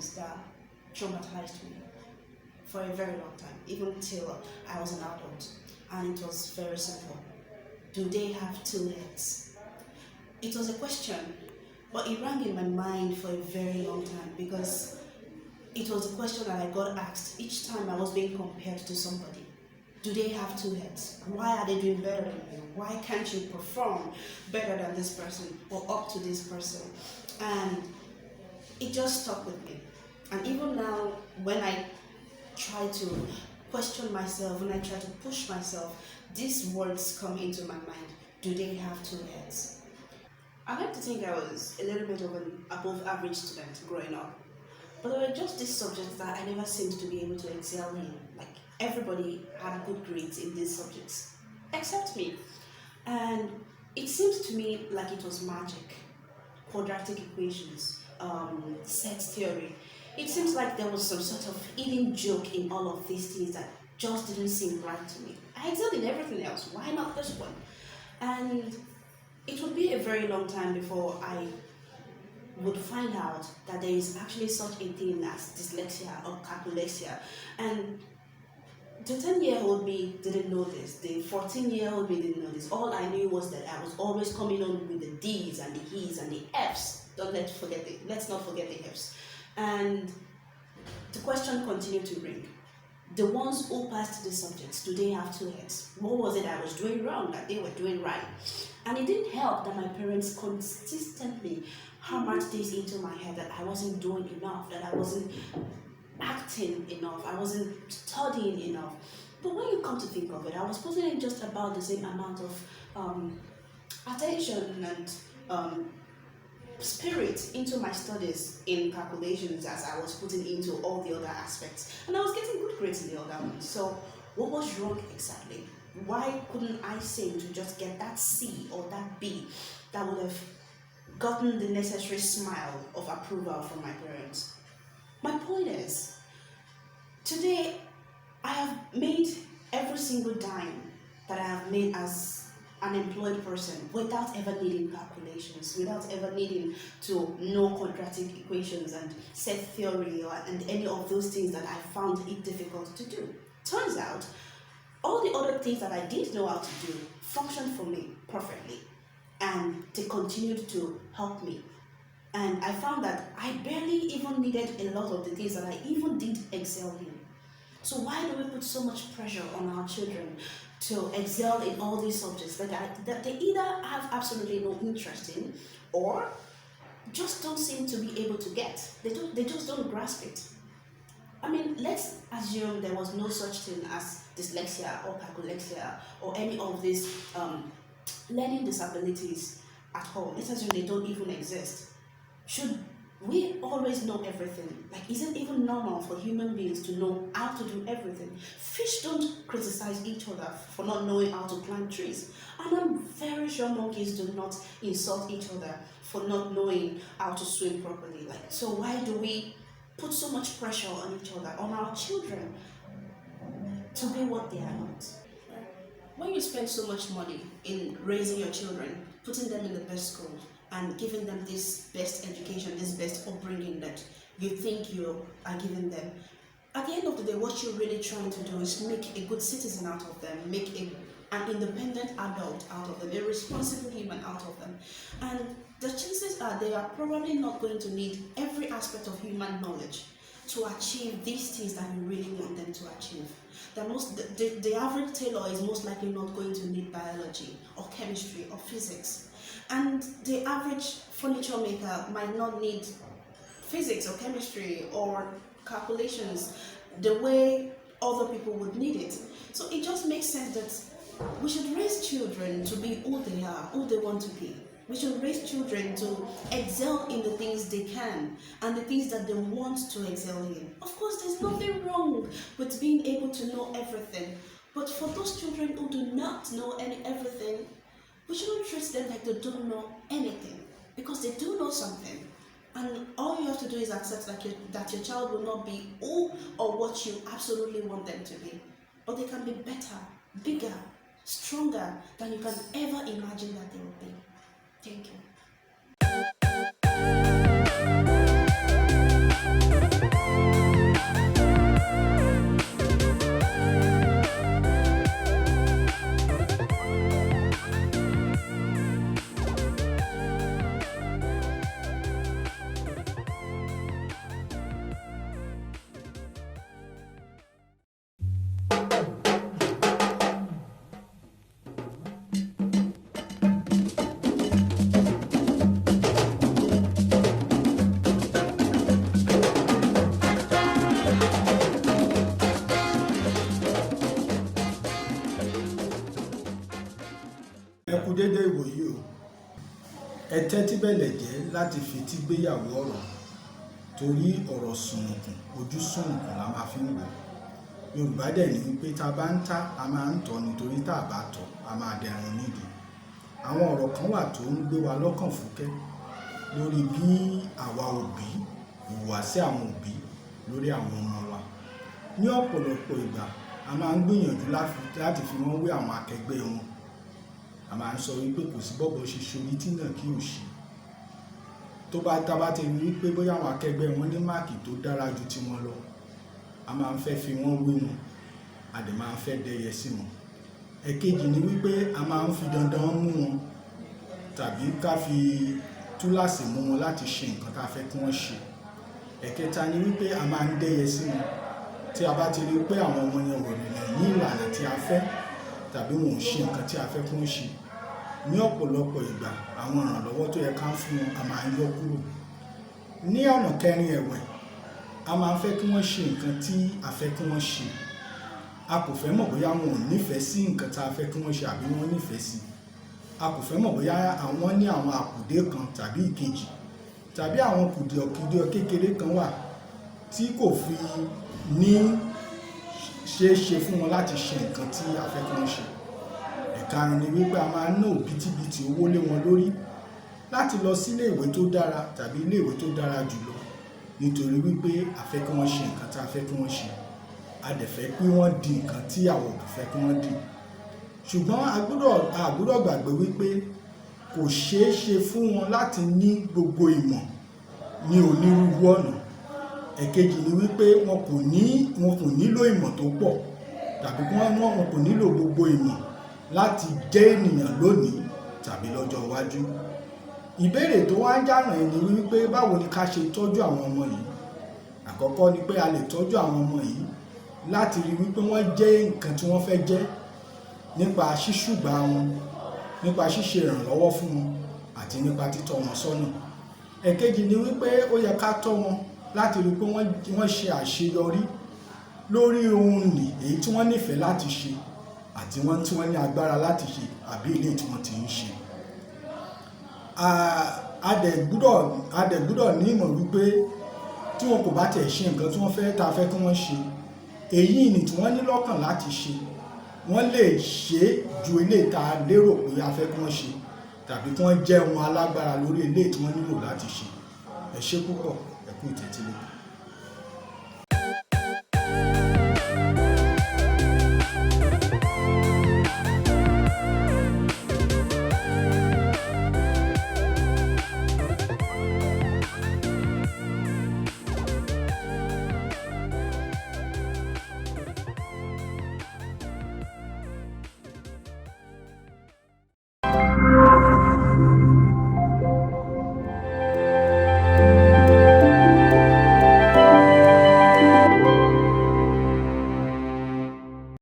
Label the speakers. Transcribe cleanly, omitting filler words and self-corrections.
Speaker 1: things that traumatized me for a very long time, even till I was an adult. And it was very simple. Do they have two heads? It was a question, but it rang in my mind for a very long time because it was a question that I got asked each time I was being compared to somebody. Do they have two heads? Why are they doing better than you? Why can't you perform better than this person or up to this person? And it just stuck with me. And even now, when I try to question myself, when I try to push myself, these words come into my mind. Do they have two heads? I like to think I was a little bit of an above average student growing up. But there were just these subjects that I never seemed to be able to excel in. Like, everybody had good grades in these subjects, except me. And it seems to me like it was magic. Quadratic equations, set theory. It seems like there was some sort of hidden joke in all of these things that just didn't seem right to me. I excelled in everything else. Why not this one? And it would be a very long time before I would find out that there is actually such a thing as dyslexia or calculexia. And the 10-year-old me didn't know this. The 14-year-old me didn't know this. All I knew was that I was always coming on with the D's and the E's and the F's. Let's not forget the F's. And the question continued to ring. The ones who passed the subjects, do they have two heads? What was it I was doing wrong that they were doing right? And it didn't help that my parents consistently hammered this into my head that I wasn't doing enough, that I wasn't acting enough, I wasn't studying enough. But when you come to think of it, I was putting in just about the same amount of attention and spirit into my studies in calculations as I was putting into all the other aspects, and I was getting good grades in the other ones. So what was wrong exactly? Why couldn't I seem to just get that C or that B that would have gotten the necessary smile of approval from my parents? My point is, today I have made every single dime that I have made as an employed person without ever needing calculations, without ever needing to know quadratic equations and set theory and any of those things that I found it difficult to do. Turns out, all the other things that I did know how to do functioned for me perfectly, and they continued to help me. And I found that I barely even needed a lot of the things that I even did excel in. So why do we put so much pressure on our children to excel in all these subjects that they either have absolutely no interest in or just don't seem to be able to get? They just don't grasp it. I mean, let's assume there was no such thing as dyslexia or calculexia or any of these learning disabilities at all. Let's assume they don't even exist. Should we always know everything? Like, is it even normal for human beings to know how to do everything? Fish don't criticize each other for not knowing how to climb trees. And I'm very sure monkeys do not insult each other for not knowing how to swim properly. Like, so why do we put so much pressure on each other, on our children, to be what they are not? When you spend so much money in raising your children, putting them in the best schools, and giving them this best education, this best upbringing that you think you are giving them, at the end of the day, what you're really trying to do is make a good citizen out of them, make an independent adult out of them, a responsible human out of them. And the chances are they are probably not going to need every aspect of human knowledge to achieve these things that you really want them to achieve. The average tailor is most likely not going to need biology or chemistry or physics. And the average furniture maker might not need physics or chemistry or calculations the way other people would need it. So it just makes sense that we should raise children to be who they are, who they want to be. We should raise children to excel in the things they can and the things that they want to excel in. Of course, there's nothing wrong with being able to know everything. But for those children who do not know everything, we shouldn't treat them like they don't know anything, because they do know something. And all you have to do is accept that your child will not be who or what you absolutely want them to be. But they can be better, bigger, stronger than you can ever imagine that they will be. Thank you.
Speaker 2: Ẹ kú dédé ìwòyí o. Ẹ tẹ́tí bẹ̀lẹ̀ jẹ́ láti fetí gbéyàwó ọ̀rọ̀ torí ọ̀rọ̀ sùnùkùn ojú sùnùkùn la máa fi ń wò. Yorùbá dẹ̀ ní pé tá bá ń tá a máa ń tọ́ nítorí tá a bá tọ́ a máa dẹrùn nídìí. Àwọn ọ̀rọ̀ kan wà tó ń gbé wa lọ́kàn fúkẹ́ lórí bí àwa òbí ìhùwàsí àwọn òbí lórí àwọn ọmọ wa. Ní ọ̀pọ̀lọpọ̀ ìgbà a máa ń gbìyànjú láti fi wọ́n wé àwọn akẹgbẹ́ wọn. A máa ń sọ wípé kò sí bọ́bọ́ ṣe ṣorí tí náà kí ò ṣe. Tó bá tá bá ti rí wípé bóyá àwọn akẹgbẹ́ wọn ní máàkì tó dára ju ti wọn lọ, a máa ń fẹ́ fi wọ́n wé wọn, a dẹ̀ máa ń fẹ́ dẹyẹ sí wọn. Ẹ̀kejì ni wípé a máa ń fi dandan mú wọn tàbí ká fi túláàsì mú wọn láti ṣe nǹkan tá a fẹ́ kí wọ́n ṣe. Ẹ̀kẹta ni wípé a máa ń dẹyẹ sí wọn tí a bá ti rí pé àwọn ọmọ yẹn wọ̀ ní ìlànà tí a fẹ́ tàbí wọn ò ṣe nǹkan tí a fẹ́ kí wọ́n ṣe. Ní ọ̀pọ̀lọpọ̀ ìgbà àwọn ìrànlọ́wọ́ tó yẹ ká fún wọn a máa ń yọ kúrò. Ní ọ̀nà kẹrin ẹ̀wẹ̀, a máa ń fẹ́ kí wọ́n ṣe nǹkan tí a fẹ́ kí wọ́n ṣe. A kò fẹ́ mọ̀ bóyá wọn ò nífẹ̀ẹ́ sí nǹkan tí a fẹ́ kí wọ́n ṣe àbí wọ́n nífẹ̀ẹ́ sí. A kò fẹ́ mọ̀ bóyá àwọn ní àwọn àkùdé kan tàbí ìkejì tàbí àwọn kùdìẹ̀kudiẹ kékeré kan wà tí kò fi ní ṣeéṣe fún wọn láti ṣe nǹkan tí a fẹ́ kí wọ́n ṣe. Ẹ̀karùn ni wípé a máa ń ná òbítíbitì owó lé wọn lórí láti lọ sí ilé ìwé tó dára tàbí ilé ìwé tó dára jùlọ nítorí wípé a fẹ́ kí wọ́n ṣe nǹkan tí a fẹ́ kí wọ́n ṣe. A dẹ̀ fẹ́ kí wọ́n di nǹkan tí àwọn òbí fẹ́ kí wọ́n di. Ṣùgbọ́n a gbọ́dọ̀ gbàgbé wípé kò ṣeé ṣe fún wọn láti ní gbogbo ìmọ̀ ní onírúurú ọ̀nà. Ẹ̀kejì ni wípé wọn kò nílò ìmọ̀ tó pọ̀ tàbí wọn kò nílò gbogbo ìmọ̀ láti jẹ́ ènìyàn lónìí tàbí lọ́jọ́ iwájú. Ìbéèrè tó wá ń jàràn ẹni wípé báwo ni ká ṣe tọ́jú àwọn ọmọ yìí. Àkọ́kọ́ ni pé a lè tọ́jú àwọn ọmọ yìí láti rí wípé wọ́n jẹ́ nǹkan tí wọ́n fẹ́ jẹ́ nípa ṣíṣùgbà wọn, nípa ṣíṣe ìrànlọ́wọ́ fún wọn àti nípa títọ́ wọn sọ́nà. Ẹ̀kejì ni wípé ó yẹ ká tọ́ wọn láti rí pé wọ́n ṣe àṣeyọrí lórí ohun nì èyí tí wọ́n nífẹ̀ẹ́ láti ṣe àti tí wọ́n ní agbára láti ṣe àbí ilé tí wọ́n ti ń ṣe. A dẹ̀ gbọ́dọ̀ ní ìmọ̀ wípé tí wọn kò bá tẹ̀ ṣe nǹkan tí wọ́n fẹ́ tá a fẹ́ kí wọ́n ṣe, èyí ni tí wọ́n ní lọ́kàn láti ṣe, wọ́n lè ṣe ju eléyìí tá a lérò pé a fẹ́ kí wọ́n ṣe tàbí kí wọ́n jẹ́ ohun alágbára lórí eléyìí tí wọ́n nílò láti ṣe. Ẹ ṣé púpọ̀, ẹ kú ìtẹ́tílé.